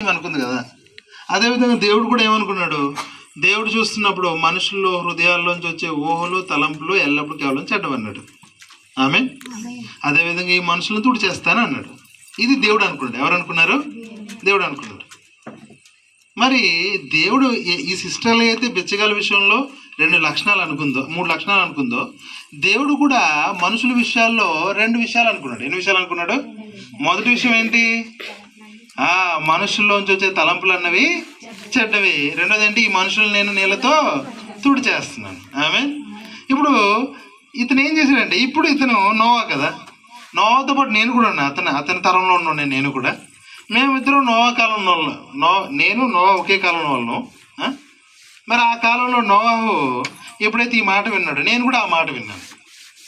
విషయం అనుకుంది కదా. అదేవిధంగా దేవుడు కూడా ఏమనుకున్నాడు, దేవుడు చూస్తున్నప్పుడు మనుషుల్లో హృదయాల్లోంచి వచ్చే ఊహలు తలంపులు ఎల్లప్పుడూ కేవలం చెడ్డవన్నాడు. ఆమె అదేవిధంగా ఈ మనుషులను తుడి చేస్తాను అన్నాడు. ఇది దేవుడు అనుకున్నాడు. ఎవరు అనుకున్నారు? దేవుడు అనుకున్నాడు. మరి దేవుడు ఈ సిస్టర్లు అయితే బిచ్చగాల విషయంలో 2 లక్షణాలు అనుకుందో, 3 లక్షణాలు అనుకుందో, దేవుడు కూడా మనుషుల విషయాల్లో 2 విషయాలు అనుకున్నాడు. ఎన్ని విషయాలు అనుకున్నాడు? మొదటి విషయం ఏంటి? మనుషుల్లోంచి వచ్చే తలంపులు అన్నవి చెడ్డవి. రెండోది ఏంటి? ఈ మనుషులు నేను నీళ్ళతో తుడి చేస్తున్నాను. ఆమె ఇప్పుడు ఇతను ఏం చేశాడంటే, ఇప్పుడు ఇతను నోవా కదా, నోవాతో పాటు నేను కూడా ఉన్నా, అతని తరంలో ఉన్నాను నేను కూడా. మేమిద్దరం నోవా కాలంలో నేను నోవా ఒకే కాలంలో వాళ్ళను. మరి ఆ కాలంలో నోవాహు ఎప్పుడైతే ఈ మాట విన్నాడు, నేను కూడా ఆ మాట విన్నాను.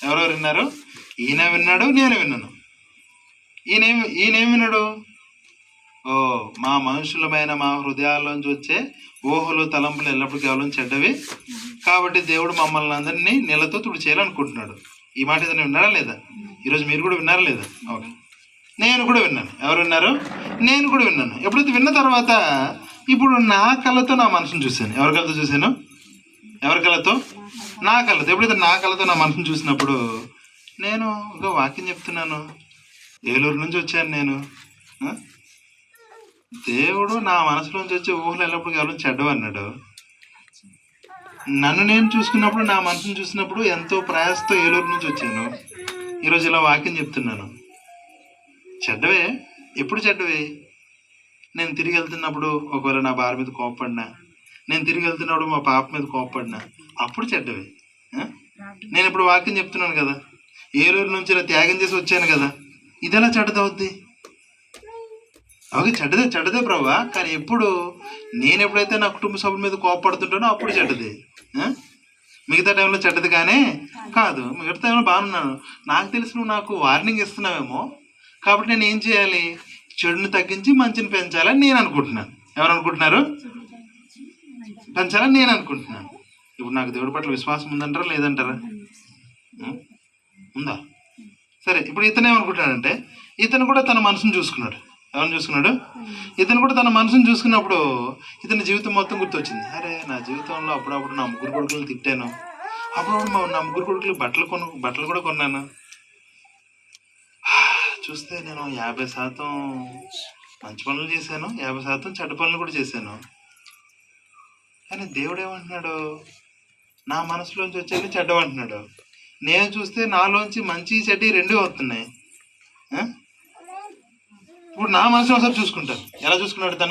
ఎవరెవరు విన్నారు? ఈయన విన్నాడు, నేను విన్నాను. ఈయనేం విన్నాడు? మా మనుషులమైన మా హృదయాల్లోంచి వచ్చే ఊహలు తలంపులు ఎల్లప్పుడూ కేవలం చెడ్డవి, కాబట్టి దేవుడు మమ్మల్ని అందరినీ నీళ్ళతో తుడి చేయాలనుకుంటున్నాడు. ఈ మాట ఏదైనా విన్నారా లేదా? ఈరోజు మీరు కూడా విన్నారా లేదా? ఓకే, నేను కూడా విన్నాను. ఎవరు విన్నారు? నేను కూడా విన్నాను. ఎప్పుడైతే విన్న తర్వాత ఇప్పుడు నా కళ్ళతో నా మనసును చూశాను. ఎవరి కళ్ళతో చూశాను? ఎవరి కళ్ళతో? నా కళ్ళతో. ఎప్పుడైతే నా కళ్ళతో నా మనసును చూసినప్పుడు నేను ఇంకా వాక్యం చెప్తున్నాను, ఏలూరు నుంచి వచ్చాను నేను. దేవుడు నా మనసులోంచి వచ్చే ఊహలు ఎల్లప్పుడు కేవలం చెడ్డవన్నాడు. నన్ను నేను చూసుకున్నప్పుడు, నా మనసును చూసినప్పుడు ఎంతో ప్రయాసతో ఏలూరు నుంచి వచ్చాను. ఈరోజు ఇలా వాక్యం చెప్తున్నాను. చెడ్డవే. ఎప్పుడు చెడ్డవే? నేను తిరిగి వెళ్తున్నప్పుడు ఒకవేళ నా భార్య మీద కోప్పడినా, నేను తిరిగి వెళ్తున్నప్పుడు మా పాప మీద కోప్పడినా, అప్పుడు చెడ్డవే. నేను ఇప్పుడు వాక్యం చెప్తున్నాను కదా, ఏలూరు నుంచి ఇలా త్యాగం చేసి వచ్చాను కదా, ఇదెలా చెడ్డదవుద్ది? ఓకే, చెడ్డదే ప్రభా. కానీ ఎప్పుడు నేను ఎప్పుడైతే నా కుటుంబ సభ్యుల మీద కోపడుతుంటానో అప్పుడు చెడ్డది. మిగతా టైంలో చెడ్డది కానీ కాదు. మిగతా టైంలో బాగున్నాను. నాకు తెలిసి నువ్వు నాకు వార్నింగ్ ఇస్తున్నావేమో, కాబట్టి నేను ఏం చేయాలి? చెడుని తగ్గించి మంచిని పెంచాలని నేను అనుకుంటున్నాను. ఎవరు అనుకుంటున్నారు? పెంచాలని నేను అనుకుంటున్నాను. ఇప్పుడు నాకు దేవుడి పట్ల విశ్వాసం ఉందంటారా లేదంటారా? ఉందా? సరే, ఇప్పుడు ఇతను ఏమనుకుంటున్నాడంటే, ఇతను కూడా తన మనసును చూసుకున్నాడు. ఎవరిని చూసుకున్నాడు? ఇతను కూడా తన మనసును చూసుకున్నప్పుడు ఇతని జీవితం మొత్తం గుర్తొచ్చింది. అరే, నా జీవితంలో అప్పుడప్పుడు నా 3 కొడుకులు తిట్టాను, అప్పుడప్పుడు నా 3 కొడుకులు బట్టలు కూడా కొన్నాను. చూస్తే నేను 50% మంచి పనులు చేశాను, 50% చెడ్డ పనులు కూడా చేశాను. కానీ దేవుడు ఏమంటున్నాడు? నా మనసులోంచి వచ్చేది చెడ్డవంటున్నాడు. నేను చూస్తే నాలోంచి మంచి చెడ్డ 2 వస్తున్నాయి. ఇప్పుడు నా మనసులో ఒకసారి చూసుకుంటాను. ఎలా చూసుకున్నాడు తను?